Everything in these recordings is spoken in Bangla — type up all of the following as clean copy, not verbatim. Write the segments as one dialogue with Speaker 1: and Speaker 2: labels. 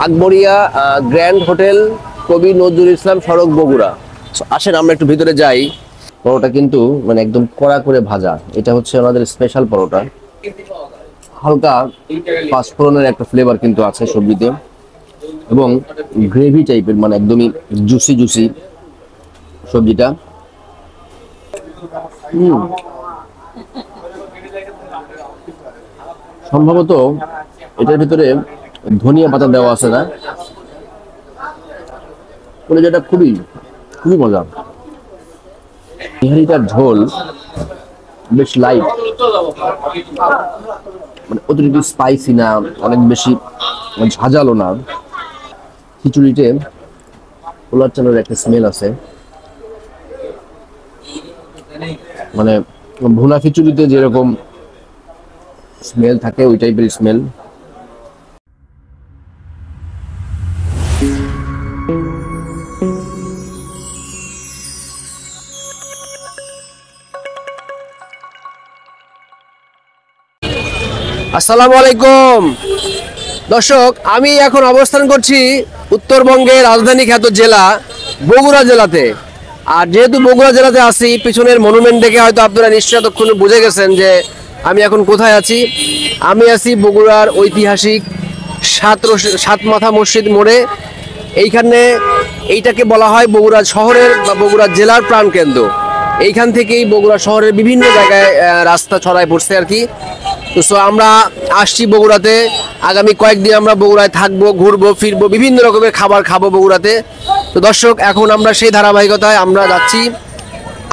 Speaker 1: আকবরিয়া গ্র্যান্ড হোটেল, কবি নজরুল ইসলাম সড়ক, বগুড়া। আসেন আমরা একটু ভিতরে যাই। পরোটা কিন্তু মানে একদম কড়া করে ভাজা, এটা হচ্ছে আমাদের স্পেশাল পরোটা। হালকা পাঁচফোড়নের একটা ফ্লেভার কিন্তু আছে সবজিতে, এবং গ্রেভি টাইপের, মানে একদমই জুসি জুসি সবজিটা। সম্ভবত এটার ভিতরে ধনিয়া পাতা দেওয়া আছে না, যেটা খুবই খুবই মজা। নিহারিটার ঝোল বেশ লাইট, মানে অতিরিক্ত স্পাইসি না, অনেক বেশি ঝাঁঝালো না। খিচুড়িতে পোলার চালের একটা স্মেল আছে, মানে ভুনা খিচুড়িতে যেরকম স্মেল থাকে ওই টাইপের স্মেল। আসসালামু আলাইকুম দর্শক, আমি এখন অবস্থান করছি উত্তরবঙ্গের রাজধানী খ্যাত জেলা বগুড়া জেলাতে। আর যেহেতু বগুড়া জেলাতে আছি, পিছনের মনুমেন্ট দেখে হয়তো আপনারা নিশ্চয়ই এতক্ষণ বুঝে গেছেন যে আমি এখন কোথায় আছি। আমি আছি বগুড়ার ঐতিহাসিক সাত মাথা মসজিদ মোড়ে। এইটাকে বলা হয় বগুড়া শহরের বা বগুড়া জেলার প্রাণকেন্দ্র। এইখান থেকেই বগুড়া শহরের বিভিন্ন জায়গায় রাস্তা ছড়ায় পড়ছে আর কি। তো আমরা আসছি বগুড়াতে, আগামী কয়েকদিন আমরা বগুড়ায় থাকবো, ঘুরবো ফিরবো, বিভিন্ন রকমের খাবার খাবো বগুড়াতে। তো দর্শক, এখন আমরা সেই ধারাবাহিকতায় আমরা যাচ্ছি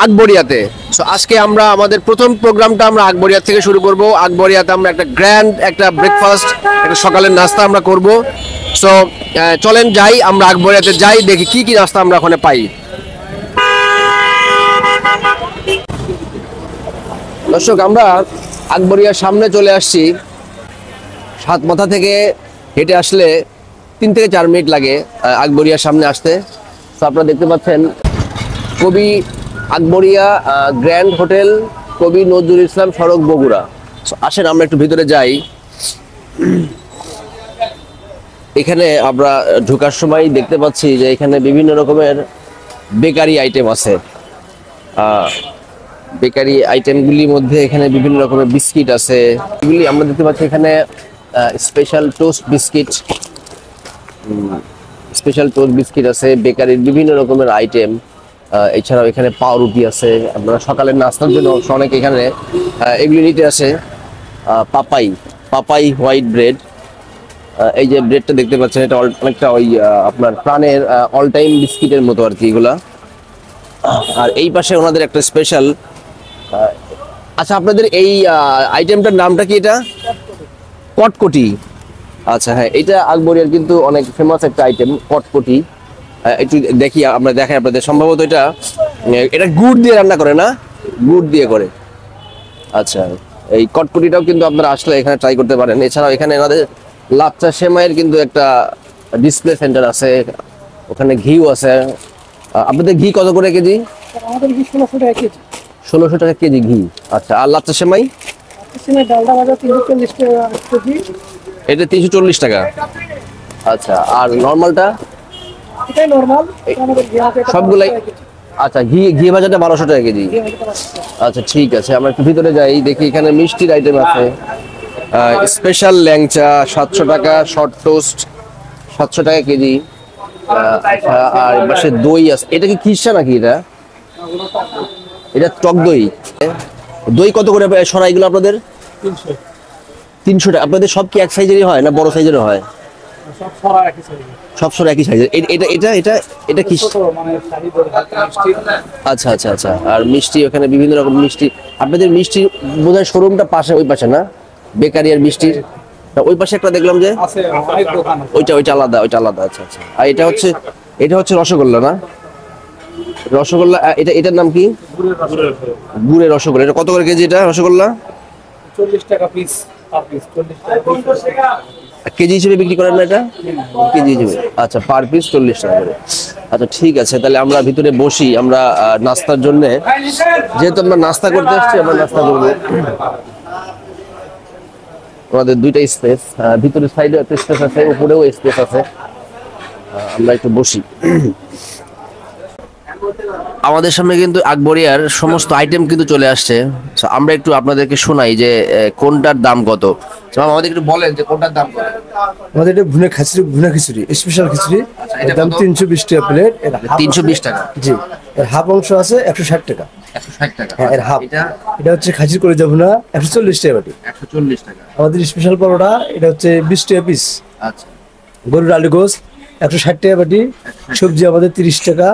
Speaker 1: আকবরিয়াতে। সো আজকে আমরা আমাদের প্রথম প্রোগ্রামটা আমরা আকবরিয়া থেকে শুরু করব। আকবরিয়াতে আমরা একটা গ্র্যান্ড একটা ব্রেকফাস্ট, একটা সকালের নাস্তা আমরা করব। সো চলেন যাই, আমরা আকবরিয়াতে যাই, দেখি কি কি নাস্তা আমরা ওখানে পাই। দর্শক, আমরা আকবরিয়ার সামনে চলে আসছি। সাত মাথা থেকে হেঁটে আসলে 3 থেকে 4 মিনিট লাগে আকবরিয়ার সামনে আসতে। তো আপনারা দেখতে পাচ্ছেন কবি আকবরিয়া গ্র্যান্ড হোটেল, কবি নজরুল ইসলাম সড়ক, বগুড়া। আসেন আমরা একটু ভিতরে যাই। এখানে আমরা ঢোকার সময় দেখতে পাচ্ছি যে এখানে বিভিন্ন রকমের বেকারি আইটেম আছে। বেকারি আইটেমগুলির মধ্যে এখানে বিভিন্ন রকমের বিস্কিট আছে। এগুলি আমরা দেখতে পাচ্ছি এখানে স্পেশাল টোস্ট বিস্কিট আছে, বেকারির বিভিন্ন রকমের আইটেম। এছাড়াও এখানে পাউরুটি আছে। আপনারা সকালের নাস্তার জন্য অনেকে এখানে এগুলি নিতে আসে। পাপাই হোয়াইট ব্রেড, এই যে ব্রেডটা দেখতে পাচ্ছেন, এটা অনেকটা ওই আপনার প্রাণের অল টাইম বিস্কিটের মতো আর কি এগুলা। আর এই পাশে ওনাদের একটা স্পেশাল, আচ্ছা আপনাদের এই আইটেমটার নামটা কি? এটা কটকটি। আচ্ছা হ্যাঁ, এটা আকবরিয়ার কিন্তু অনেক ফেমাস একটা আইটেম, কটকটি। একটু দেখি, আমরা দেখাই আপনাদের। সম্ভবত এটা গুড় দিয়ে রান্না করে না, গুড় দিয়ে করে। আচ্ছা, এই কটকটিটাও কিন্তু আপনারা আসলে এখানে ট্রাই করতে পারেন। এছাড়াও এখানে আমাদের লাচ্চা সেমাইয়ের কিন্তু একটা ডিসপ্লে সেন্টার আছে, ওখানে ঘিও আছে। আপনাদের ঘি কত করে কেজি?
Speaker 2: আমাদের ঘি 1600 টাকা কেজি।
Speaker 1: 1600 টাকা কেজি ঘি। আচ্ছা, আর লাচ্চা সেমাই?
Speaker 2: ডালডা ভাজা 340 টাকা কেজি।
Speaker 1: এটা 340 টাকা। আচ্ছা, আর নরমালটা?
Speaker 2: এটাই নরমাল, আমাদের ঘি আছে
Speaker 1: সবগুলাই। আচ্ছা, ঘি ভাজাটা 1200 টাকা কেজি। আচ্ছা ঠিক আছে, আমরা একটু ভিতরে যাই, দেখি এখানে মিষ্টির আইটেম আছে। স্পেশাল ল্যাংচা 700 টাকা, শর্ট টোস্ট 700 টাকা কেজি। আচ্ছা, আর পাশে দই আছে। এটা কি খিরসা নাকি? এটা টক দই। দই কত করে সরাইগুলো আপনাদের? 300 টাকা। আপনাদের সব কি এক সাইজেরই হয় না বড় সাইজেরও হয়? সব সরা একই সাইজের। এটা কি? আচ্ছা আচ্ছা আচ্ছা। আর মিষ্টি, ওখানে বিভিন্ন রকম মিষ্টি। আপনাদের মিষ্টি বোধহয় শোরুমটা পাশে, ওই পাশে না, বেকারি আর মিষ্টির ওই পাশে একটা দেখলাম যে ওইটা আলাদা। আচ্ছা আচ্ছা। আর এটা হচ্ছে রসগোল্লা না? রসগোল্লা, এটার নাম কি? গুড়ের রসগোল্লা। এটা কত করে কেজি এটা রসগোল্লা?
Speaker 2: 40 টাকা পিস।
Speaker 1: কেজি হিসেবে বিক্রি করেন না এটা? কেজি হিসেবে। আচ্ছা, পার পিস 40 টাকা করে। আচ্ছা ঠিক আছে, তাহলে আমরা ভিতরে বসি। আমরা নাস্তার জন্য, যেহেতু আমরা নাস্তা করতে আসছি, আমরা নাস্তা করবো। ওনাদের দুইটা স্পেস, ভিতরের সাইডে একটা স্পেস আছে, উপরেও স্পেস আছে। আমরা একটু বসি। আমাদের সামনে কিন্তু আকবরিয়ার সমস্ত আইটেম কিন্তু চলে আসছে। So, আমরা একটু আপনাদেরকে শোনাই যে কোনটার দাম কত। So, আমাদের একটু বলেন যে কোনটার দাম কত।
Speaker 3: আমাদের এটা ভুনা খিচুড়ি স্পেশাল খিচুড়ি,
Speaker 1: এটা
Speaker 3: এর দাম
Speaker 1: কত?
Speaker 3: 320 টাকা প্লেট।
Speaker 1: 320 টাকা।
Speaker 3: জি, এর হাফ অংশ আছে 160 টাকা।
Speaker 1: 160 টাকা।
Speaker 3: হ্যাঁ, এর হাফ।
Speaker 1: এটা
Speaker 3: এটা হচ্ছে খাসির কলিজা ভুনা 140 টাকা বাটি।
Speaker 1: 140 টাকা।
Speaker 3: আমাদের স্পেশাল পরোটা এটা হচ্ছে 20 টাকা পিস।
Speaker 1: আচ্ছা।
Speaker 3: গরুর আলু গোস 160 টাকা বাটি। সবজি আমাদের 30 টাকা।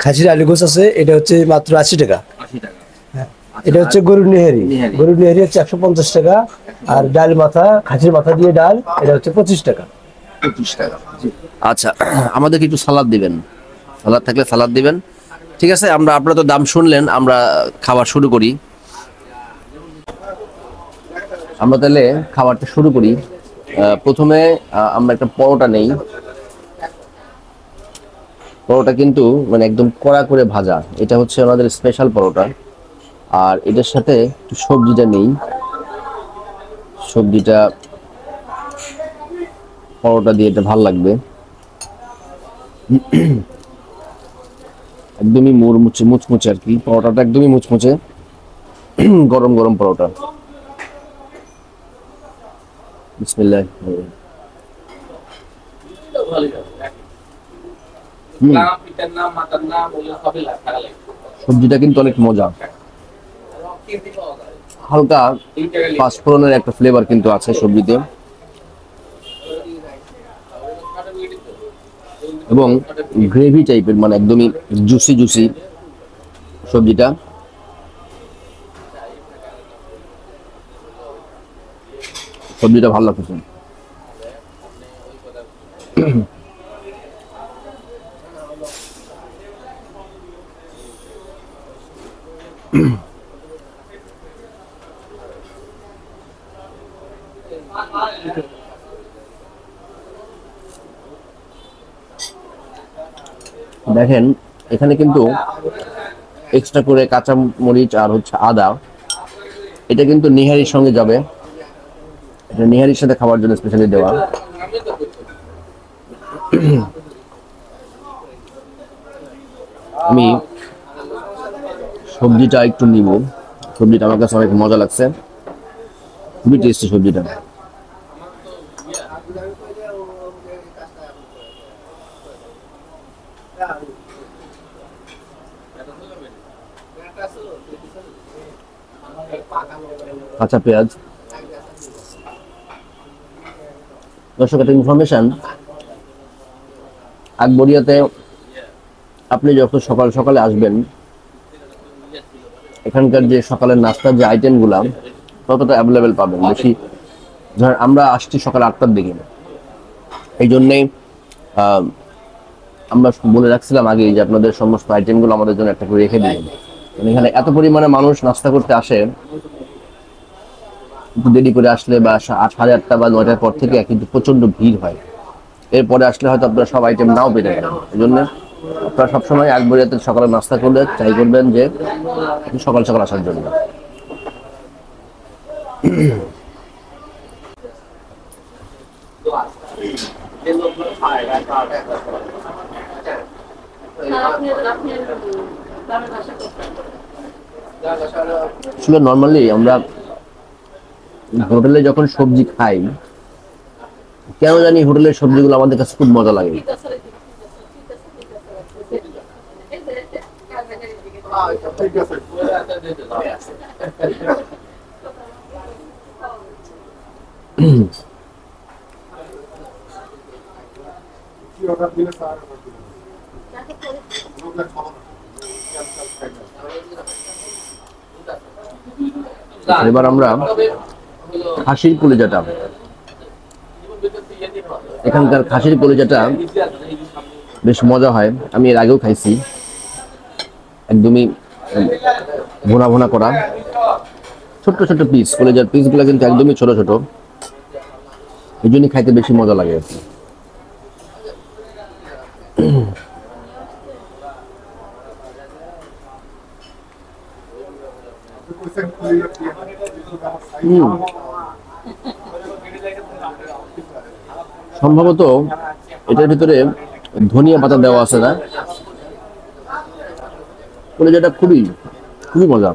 Speaker 3: খাসির আলু গোস আছে, এটা হচ্ছে মাত্র 80 টাকা।
Speaker 1: 80 টাকা।
Speaker 3: হ্যাঁ, এটা হচ্ছে গরুর নেহারি।
Speaker 1: নেহারি।
Speaker 3: গরুর নেহারি হচ্ছে 150 টাকা। আর ডাল মাথা, খাসির মাথা দিয়ে ডাল, এটা হচ্ছে 25 টাকা।
Speaker 1: 25 টাকা। আচ্ছা, আমাদেরকে একটু সালাদ দিবেন। সালাদ থাকলে সালাদ দিবেন। ঠিক আছে, আপনারা তো দাম শুনলেন, আমরা খাবার শুরু করি। আমরা তাহলে খাবারটা শুরু করি। প্রথমে আমরা একটা পরোটা নেই। পরোটা কিন্তু মানে একদম কড়া করে ভাজা, এটা হচ্ছে আমাদের স্পেশাল পরোটা। আর এটার সাথে একটু সবজিটা নেই। সবজিটা পরোটা দিয়ে এটা ভাল লাগবে। একদমই মুচমুচে আর কি, পরোটাটা একদমই মুচমুচে। গরম গরম পরোটা। বিসমিল্লাহ। সবজিটা কিন্তু অনেক মজা, হালকা পাঁচফোড়নের একটা ফ্লেভার কিন্তু আছে সবজিতে, এবং গ্রেভি টাইপের, মানে একদমই জুসি জুসি সবজিটা। সবজিটা ভালো লাগছে। দেখেন এখানে কিন্তু এক্সট্রা করে কাঁচা মরিচ আর হচ্ছে আদা, এটা কিন্তু নিহারির সঙ্গে যাবে। এটা নিহারির সাথে খাওয়ার জন্য স্পেশালি দেওয়া। আমি সবজিটা একটু নিব। সবজিটা আমার কাছে অনেক মজা লাগছে, খুবই টেস্টি সবজিটা। কাঁচা পেঁয়াজ। দর্শক, একটা ইনফরমেশন, আকবরিয়াতে আপনি যখন সকাল সকালে আসবেন, এখানকার যে সকালের নাস্তার যে আইটেমগুলা ততটা অ্যাভেলেবেল পাবেন বেশি। ধর আমরা আসছি সকাল 8টার দিকে, এই জন্যেই আমরা বলে রাখছিলাম আগেই যে আপনাদের সমস্ত আইটেমগুলো আমাদের জন্য একটা করে রেখে দিবেন। এখানে এত পরিমাণে মানুষ নাস্তা করতে আসে, একটু দেরি করে আসলে বা 8:30 বা 9টার পর থেকে কিন্তু প্রচন্ড ভিড় হয়। এরপরে আসলে হয়তো আপনারা সব আইটেম নাও পেয়ে যাবেন। এই জন্য আপনারা সবসময় আকবরিয়াতে সকালে নাস্তা করলে ট্রাই করবেন যে সকাল সকাল আসার জন্য। আসলে নর্মালি আমরা হোটেলে যখন সবজি খাই, কেন জানি হোটেলের সবজিগুলো আমাদের কাছে খুব মজা লাগে। এবার আমরা খাসির কলিজাটা, এখানকার খাসির কলিজাটা বেশ মজা হয়। আমি এর আগেও খাইছি, একদমই ভোনা ভোনা করা, ছোট্ট ছোট্ট পিস। কলিজার পিসগুলো কিন্তু একদমই ছোট ছোট, এই জন্যই খাইতে বেশি মজা লাগে আর কি। সম্ভবত এটার ভিতরে ধনিয়া পাতা দেওয়া আছে না, কলিজাটা খুবই খুবই মজা।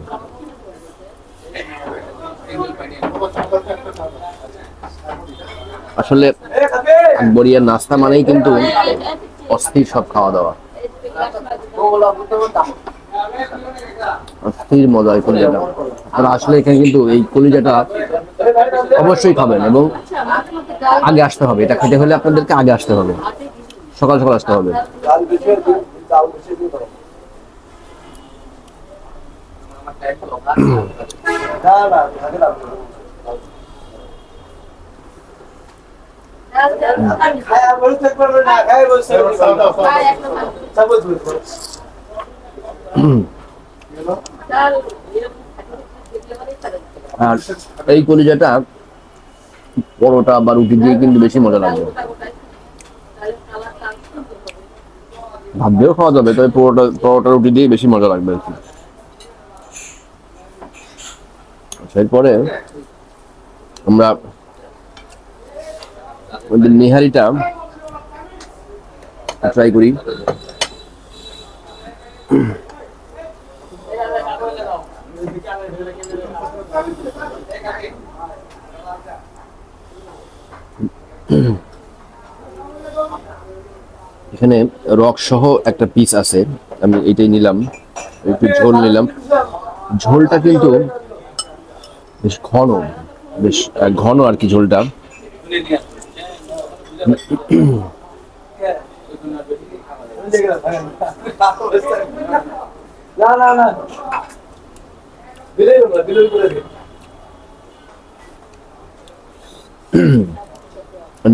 Speaker 1: আসলে বরিয়ার নাস্তা মানেই কিন্তু অস্থির সব খাওয়া দাওয়া, অস্থির মজা এই কলিজাটা। আর আসলে এখানে কিন্তু এই কলিজাটা অবশ্যই খাবেন এবং আগে আসতে হবে। এটা খেতে হলে আপনাদেরকে আগে আসতে হবে, সকাল সকাল আসতে হবে। আর এই কলিজাটা পরোটা বা রুটি দিয়ে কিন্তু বেশি মজা লাগবে। ভাত দিয়েও খাওয়া যাবে, তবে পরোটা রুটি দিয়ে বেশি মজা লাগবে আর কি। এরপরে আমরা নিহারিটা ট্রাই করি। এখানে রক সহ একটা পিস আছে, আমি এটাই নিলাম, একটু ঝোল নিলাম। ঝোলটা কিন্তু বেশ ঘন, বেশ ঘন আর কি ঝোলটা।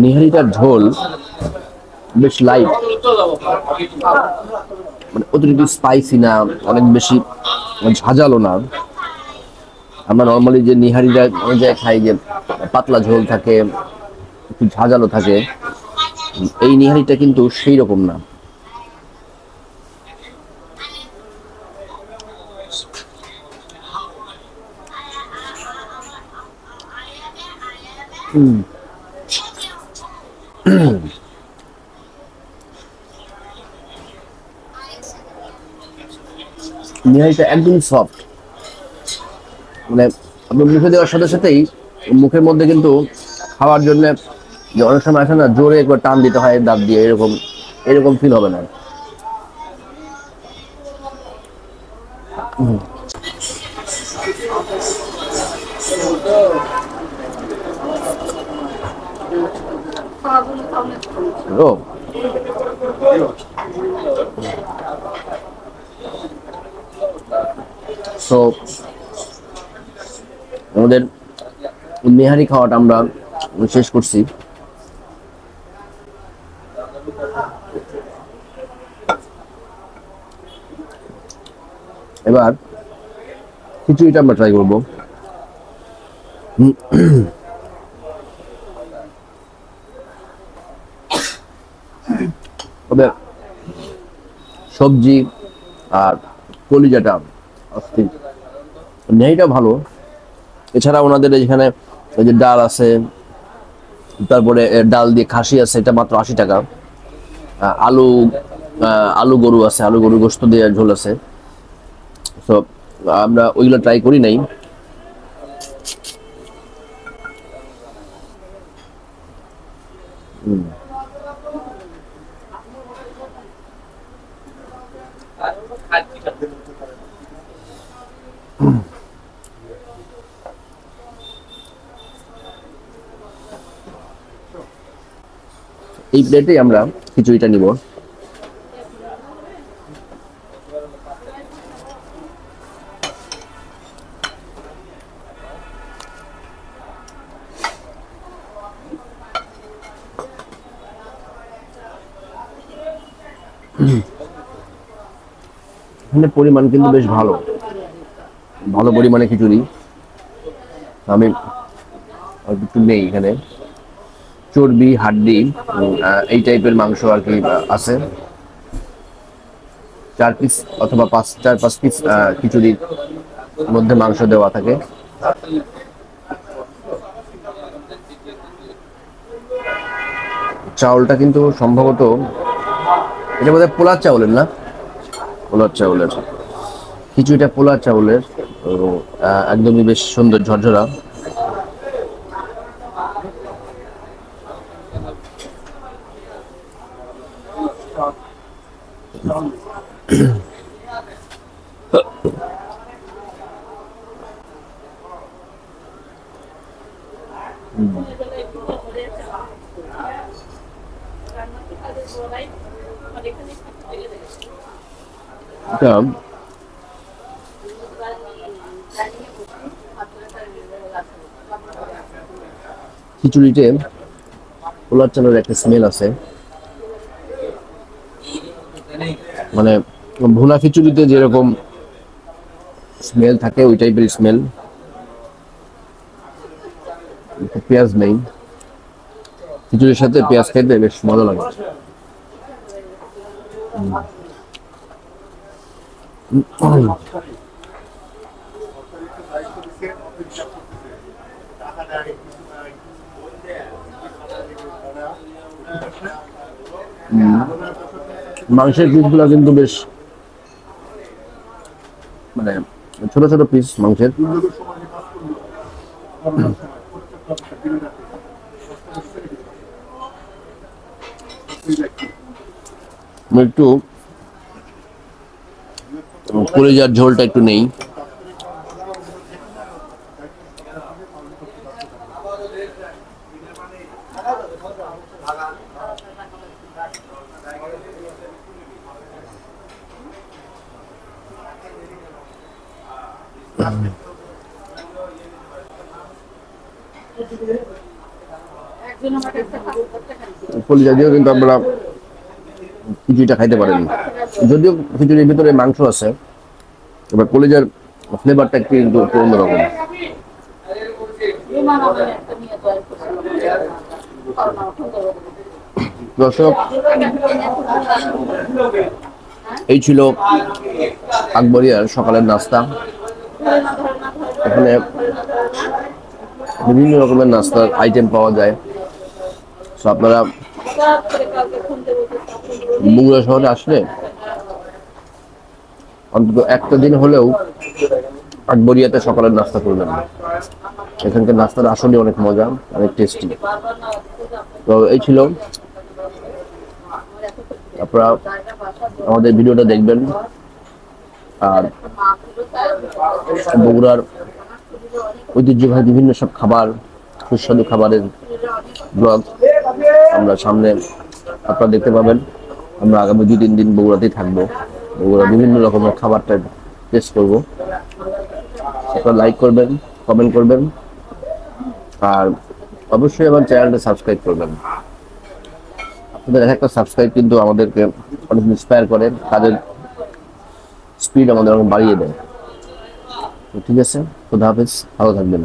Speaker 1: নিহারিটার ঝোল বেশ লাইট, মানে অতিরিক্ত স্পাইসি না, অনেক বেশি ঝাঁঝালো না। আমরা নর্মালি যে নিহারিটা অনেক জায়গায় খাই যে পাতলা ঝোল থাকে, একটু ঝাঁঝালো থাকে, এই নিহারিটা কিন্তু সেই রকম না। নিহারিটা একদম সফট, মানে আপনি মুখে দেওয়ার সাথে সাথেই মুখের মধ্যে কিন্তু খাওয়ার জন্য যে অনেক সময় আসে না, জোরে একবার টান দিতে হয় দাঁত দিয়ে, এরকম এরকম ফিল হবে না। ও তো আমাদের নিহারি খাওয়াটা আমরা শেষ করছি। এবার খিচুড়িটা আমরা ট্রাই করবো। তবে সবজি আর কলিজাটা অস্থির, নেইটা ভালো। এছাড়া ওনাদের এখানে এই যে ডাল আছে, তারপরে ডাল দিয়ে খাসি আছে, এটা মাত্র 80 টাকা। আলু আলু গরু আছে, আলু গরু গোস্ত দিয়ে ঝোল আছে। তো আমরা ওইগুলো ট্রাই করি নাই। এই প্লেটে আমরা খিচুড়িটা নিব। এখানে পরিমাণ কিন্তু বেশ ভালো, ভালো পরিমাণে খিচুড়ি। আমি একটু নেই, এখানে চর্বি, হাড্ডি, এই টাইপের মাংস আর কি আছে। 4 পিস অথবা 4-5 পিস খিচুড়ির মধ্যে মাংস দেওয়া থাকে। চাউলটা কিন্তু সম্ভবত এটা বোধহয় পোলার চাউলের না, পোলার চাউলের খিচুড়িটা, পোলার চাউলের। তো একদমই বেশ সুন্দর ঝরঝরা। এটা খিচুড়িতে পোলার চালের একটা স্মেল আছে, মানে ভুনা খিচুড়িতে যেরকম স্মেল থাকে ওই টাইপের স্মেল। পেঁয়াজ নেই, খিচুড়ির সাথে পেঁয়াজ খেতে বেশ মজা লাগে। মাংসের পিসগুলো কিন্তু বেশ মানে ছোট ছোট পিস মাংসের। একটু কলিজার ঝোলটা একটু নেই। কলিজা দিয়েও কিন্তু আপনারা খিচুড়িটা খাইতে পারেন, যদিও খিচুড়ির ভিতরে মাংস আছে, এবার কলিজার ফ্লেভারটা একটু কিন্তু অন্যরকম। দর্শক, এই ছিল আকবরিয়ার সকালের নাস্তা। এখানে বিভিন্ন রকমের নাস্তার আইটেম পাওয়া যায়। তো আপনারা বগুড়া শহরে আসলে অন্তত একটা দিন হলেও আকবরিয়াতে সকালের নাস্তা করবেন। এখানকার নাস্তার আসলে অনেক মজা, অনেক টেস্টি। তো এই ছিল, আপনারা আমাদের ভিডিওটা দেখবেন আর বগুড়ার ঐতিহ্যবাহী বিভিন্ন সব খাবার, সুস্বাদু খাবারের ব্লগ আমরা সামনে আপনারা দেখতে পাবেন। আমরা আগামী 2-3 দিন বগুড়াতেই থাকবো, বগুড়া বিভিন্ন রকমের খাবারটা টেস্ট করবো। আপনারা লাইক করবেন, কমেন্ট করবেন আর অবশ্যই আমার চ্যানেলটা সাবস্ক্রাইব করবেন। আপনাদের একটা সাবস্ক্রাইব কিন্তু আমাদেরকে অনেক ইন্সপায়ার করে, কাজের স্পিড আমাদের অনেক বাড়িয়ে দেয়। ঠিক আছে, খোদা হাফেজ, ভালো থাকবেন।